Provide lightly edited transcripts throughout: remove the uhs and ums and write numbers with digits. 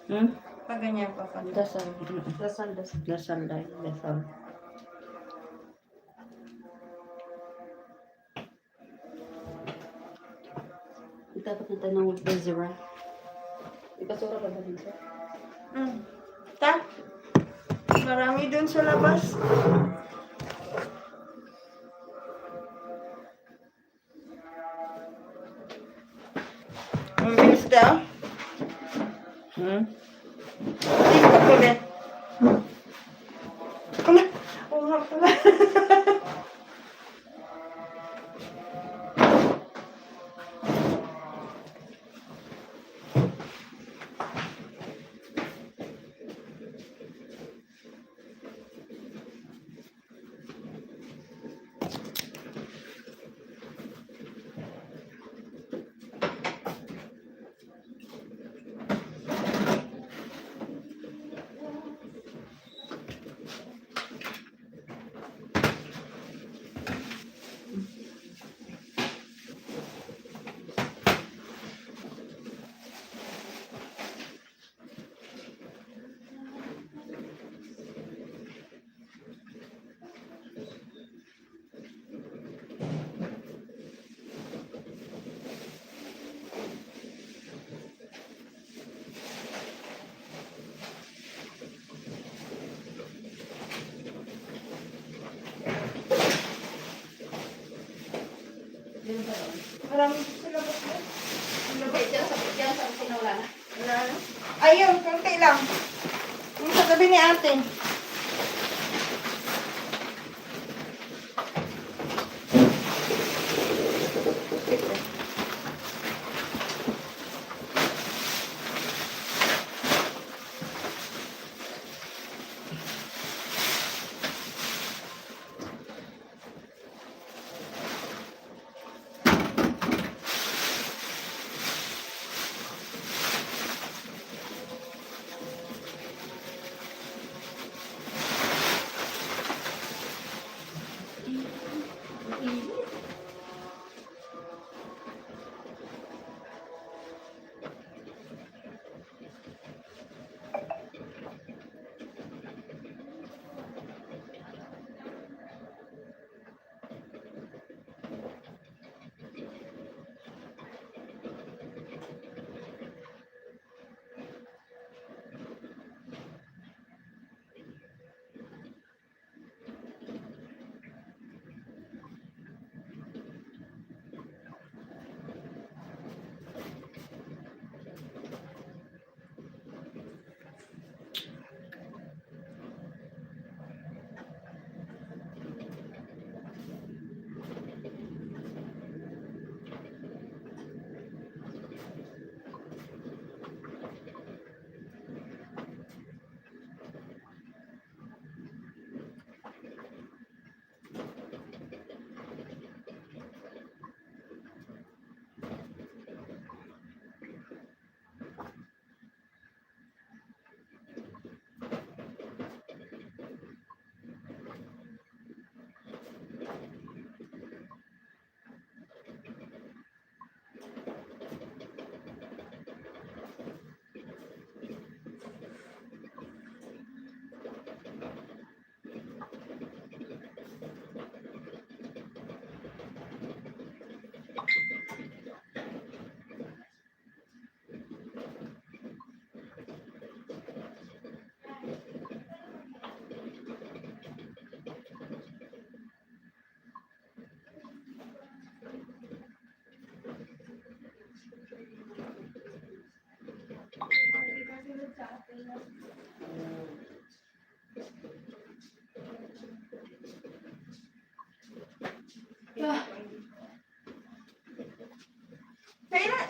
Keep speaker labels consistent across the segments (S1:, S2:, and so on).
S1: Hmm?
S2: Pag ganyan pa pala.
S1: Dasal.
S2: Dasal, dasal.
S1: Dasal dahil. Dasal. Dapat na tanong with Bezira. Ipasura ka ba dito?
S2: Ta? Marami dun sa labas. Ang bilis daw.
S1: Hmm?
S2: Hindi ka kulit. Kulit. Oo nga pala. Marami dun sa labas mo. Ang labas.
S1: Diyan sa kusina wala na.
S2: Wala na. Ayun, konti lang. Yung sa tabi ni ate.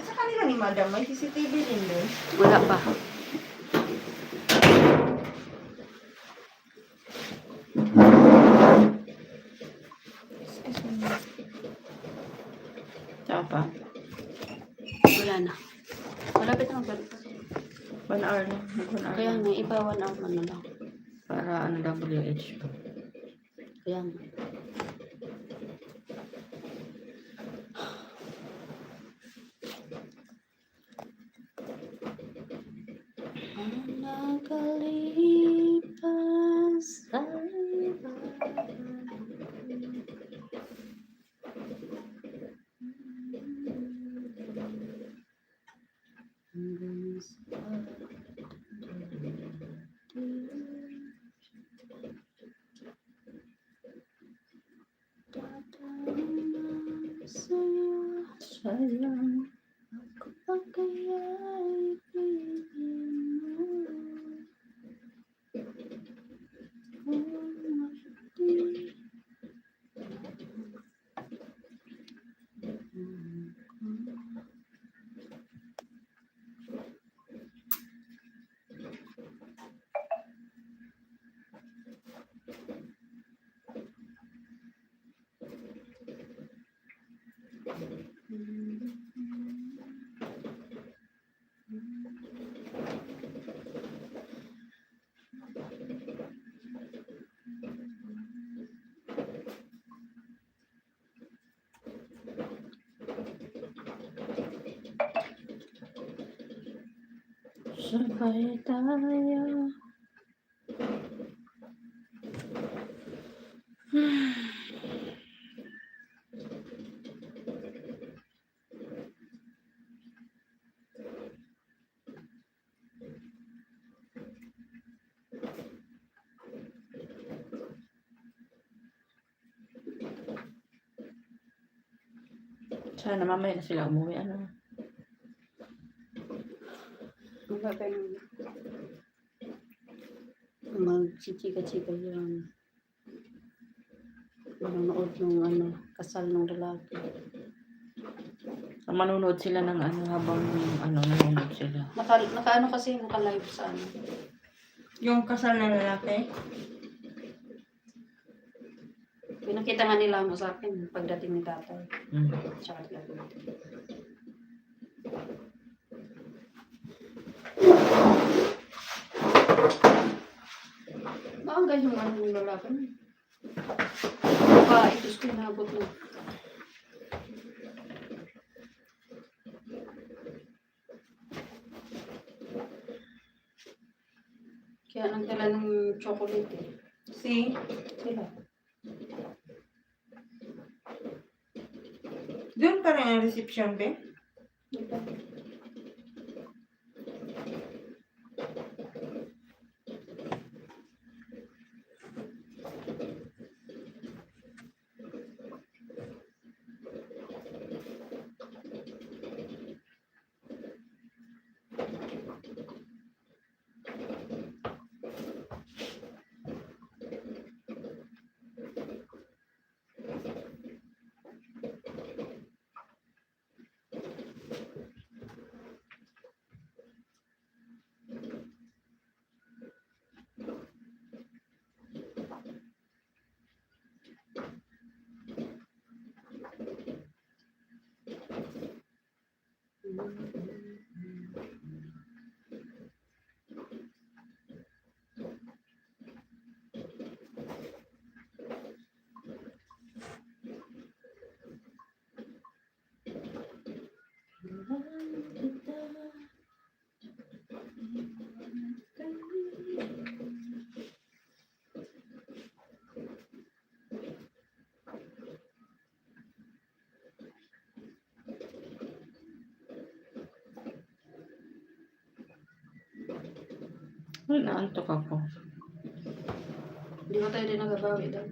S2: Sa kanila ni Madam, may CCTV din doon.
S1: Wala pa. Saan pa? Wala na. Malapit na magbalik.
S2: 1 hour na.
S1: Kaya nga, iba 1 hour na lang.
S2: Para ano WH to.
S1: Kaya nga. Sayang ako pa kaya'y piliin mo. Sabay tayo. Sana mamaya na sila umuwi. Ano? Magchichika-chika yan. Manonood ng ano, kasal ng lalaki. Manonood sila ng ano habang nanonood sila. Naka-ano kasi, naka-live sa ano.
S2: Yung kasal na lalaki.
S1: Pinakita nga nila mo sa akin pagdating ni tatay. Tsaka nila dumating. Maangga yung ano ng lalaki. Itos ko inabot na. Kaya nagdala ng chocolate eh. Sila.
S2: Doon pa rin ang reception, be?
S1: Diba? Ay, naantok ako. Hindi ko tayo din nagabawi doon.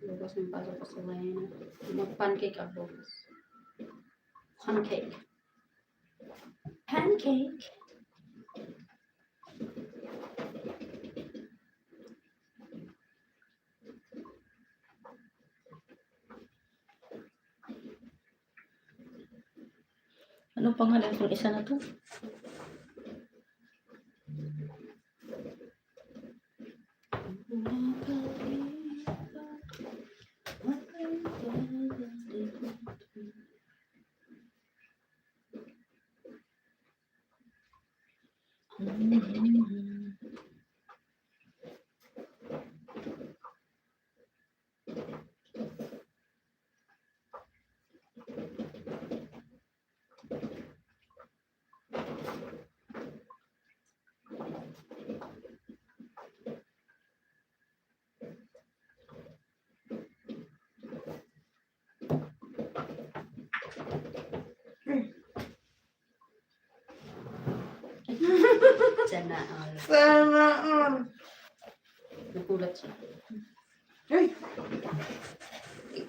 S1: Bukas ng pasok ko sa bahay na. Mag-pancake ako. Pancake. Ano pangalan kung isa na to? Sana all.
S2: Sana all.
S1: Nagulat siya.
S2: Uy,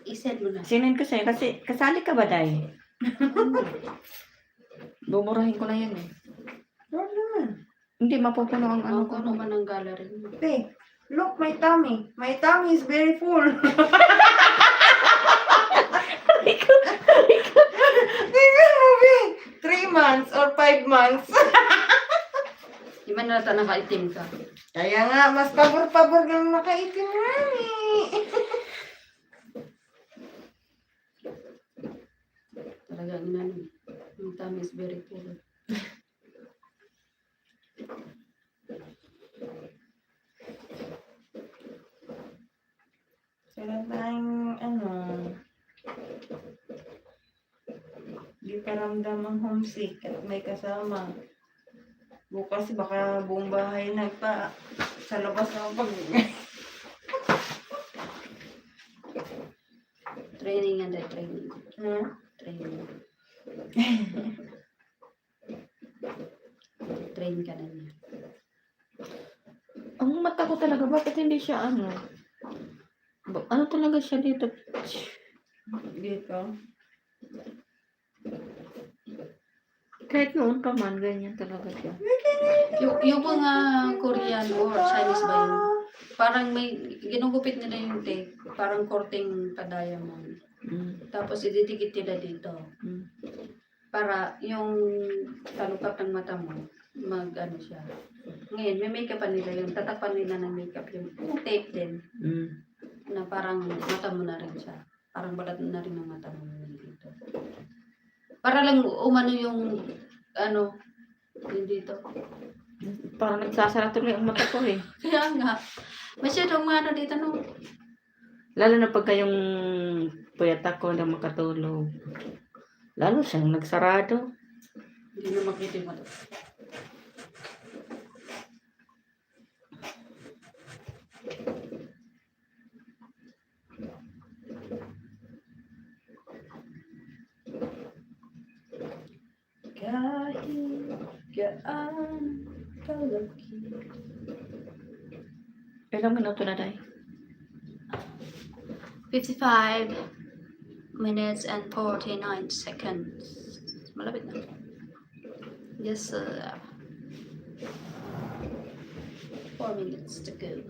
S1: I-send mo na.
S3: Sinend ko sa'yo kasi kasali ka ba, Day? Bumurahin ko na yan eh.
S2: wag naman.
S3: Hindi, mapupuno ang ano
S1: Ano
S3: ko.
S1: ko naman ang gallery mo.
S2: Hey, look, my tummy. My tummy is very full. Tingnan mo, Be. 3 months or 5 months.
S1: Di man nata nakaitim ka.
S2: Kaya nga, mas pabor-pabor ng nakaitim mami.
S1: Talagang inano. Yung tummy is very full.
S2: Kaya tayong, di pa ramdam ang homesick at may kasama. Bukas baka buong bahay na pa sa labas ng pag...
S1: Training yan dahil training.
S2: Hmm?
S1: Training. Train ka na niya.
S3: Ang mata ko talaga, bakit hindi siya ano? Ano talaga siya dito?
S2: Dito.
S3: Kahit noon pa man, ganyan talaga siya.
S1: Yung mga Korean or Chinese ba yun? Parang may ginugupit nila yung tape. Parang korting pa-diamond.
S3: Mm.
S1: Tapos ididikit nila dito.
S3: Mm.
S1: Para yung talukat ng mata mo, mag-ano siya. Ngayon, may makeup pa nila yun. Tatakpan nila ng makeup yung tape din.
S3: Mm.
S1: Na parang mata mo na rin siya. Parang balat na rin ang mata mo dito. Para lang umano yung ano, yung dito.
S3: Parang nagsasara tuloy ang mata ko eh.
S1: Kaya nga, masyadong ano dito no.
S3: Lalo na pagka yung puyat ako na makatulog. Lalo siyang nagsarado.
S1: Hindi na makita yung mata. Kahit gaan kalaki.
S3: Ilang minuto na tayo?
S1: 55 minutes and 49 seconds. Malapit na. Yes, 4 minutes to go.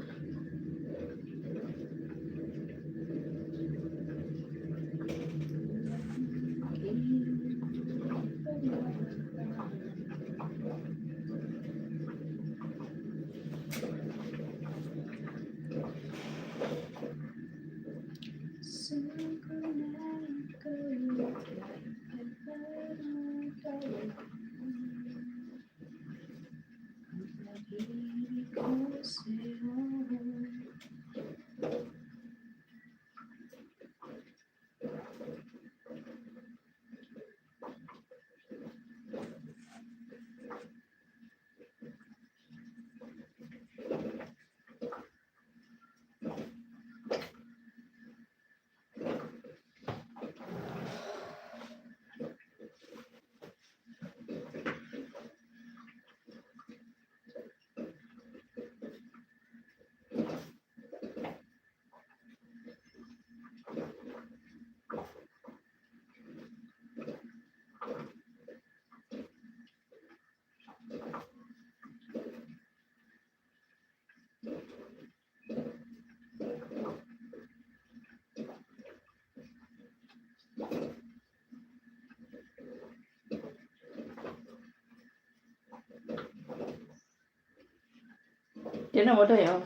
S3: Tinan mo tayo.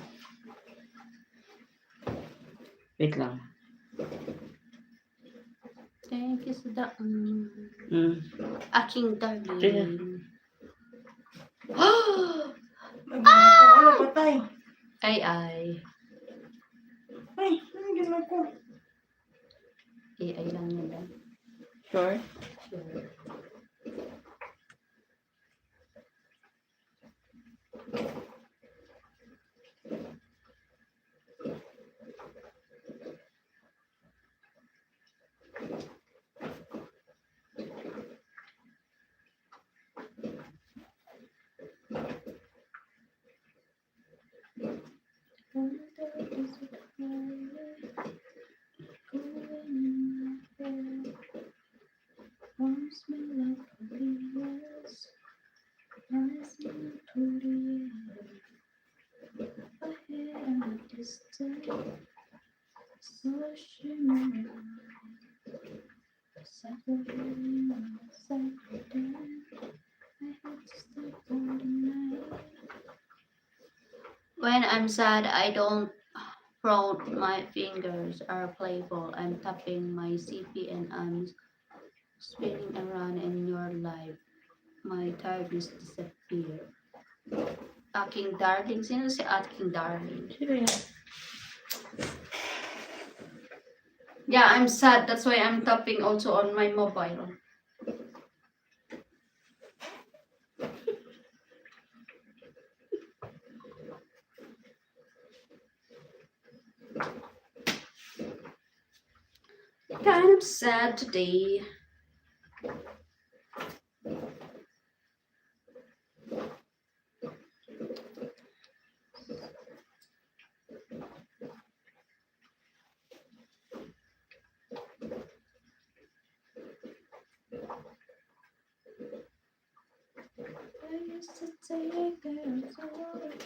S3: Wait lang.
S1: Thank you sa daan.
S3: Sige.
S1: Aking darling.
S2: Ano patay?
S1: Ay.
S2: Ay, ano ginawa ko?
S1: AI lang yun lang.
S3: Sure?
S1: Sure. Rising through the air, ahead on a distance, so shimmering, separating upside down. I had to step out the night. When I'm sad, I don't frown. My fingers are playful. I'm tapping my CP and I'm spinning around in your life. My tiredness disappear. Aking darling. Sino si aking darling?
S3: Sino yan?
S1: Yeah, I'm sad. That's why I'm tapping also on my mobile. Kind of sad today. I used to take girls away.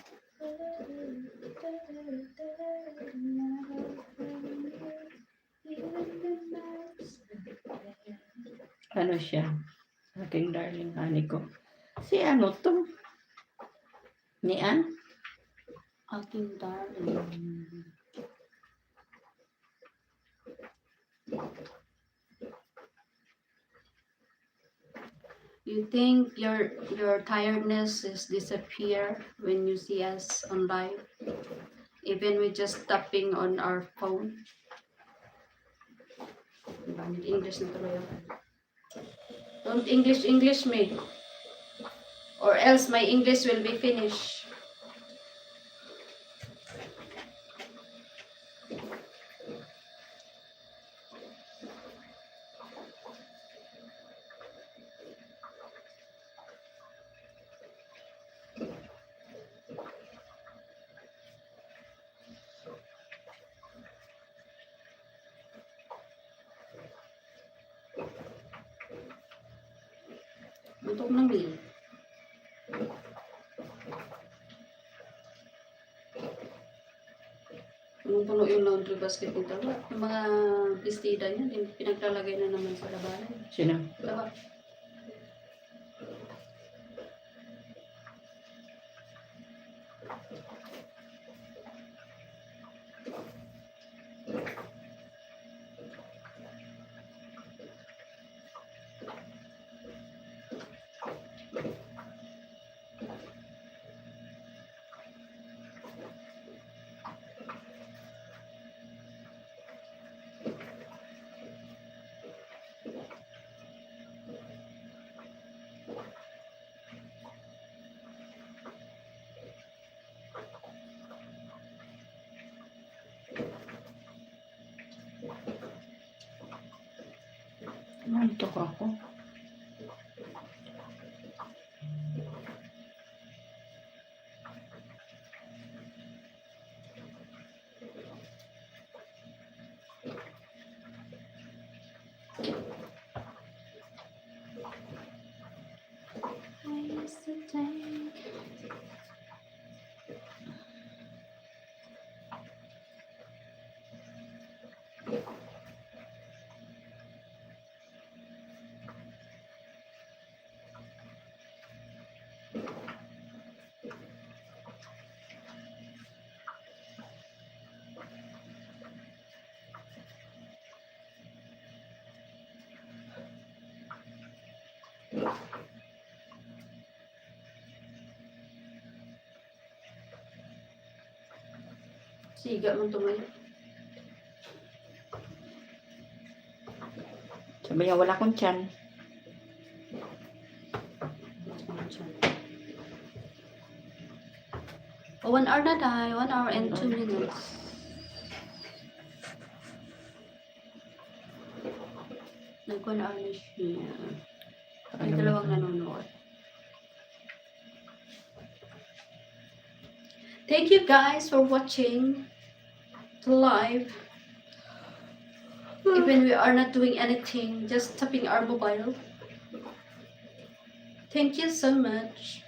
S3: Ano siya? Aking darling honey ko. Si ano to? Ni Ann?
S1: Aking darling. You think your tiredness is disappear when you see us on live, even with just tapping on our phone. Diba? English na tuloy ako. Don't English me, or else my English will be finished. Untuk na mi. Punong-puno yung laundry basket ng tawa. Yung mga bestida niya, pinaglalagay na naman sa labanan.
S3: Sino?
S1: Tawa.
S3: Nantok ako.
S1: I used to take. Siga man tumayo.
S3: Sabi niya, wala akong tiyan.
S1: Oh, 1 hour na tayo. 1 hour and 2 minutes. Nag 1 hour na siya. May dalawang nanonood. Thank you guys for watching the live. Even we are not doing anything, just tapping our mobile. Thank you so much.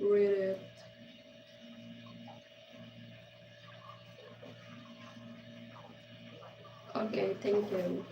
S4: read it. Okay, thank you.